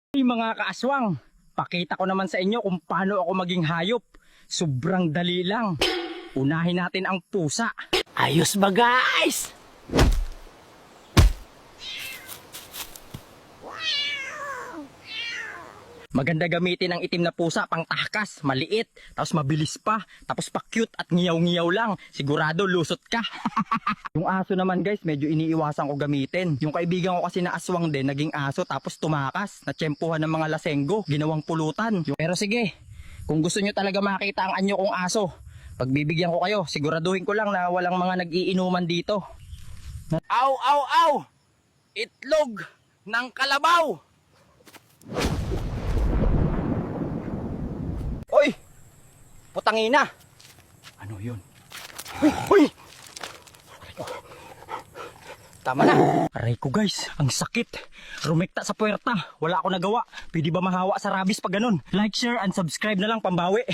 Hey mga kaaswang, pakita ko naman sa inyo kung paano ako maging hayop. Sobrang dali lang. Unahin natin ang pusa. Ayos ba guys? Maganda gamitin ang itim na pusa pang takas, maliit, tapos mabilis pa, tapos pa cute at ngiyaw-ngiyaw lang. Sigurado lusot ka. Yung aso naman guys, medyo iniiwasan ko gamitin. Yung kaibigan ko kasi na aswang din, naging aso tapos tumakas, natsyempuhan ng mga lasenggo, ginawang pulutan. Pero sige, kung gusto nyo talaga makita ang anyo kong aso, pagbibigyan ko kayo, siguraduhin ko lang na walang mga nag-iinuman dito. Aw, aw, aw! Itlog ng kalabaw! Oy! Putangina! Ano yun? Uy! Uy! Tama na! Aray ko guys, ang sakit. Rumekta sa puwerta. Wala ako nagawa. Pwede ba mahawa sa rabies pag ganun? Like, share, and subscribe na lang pambawi.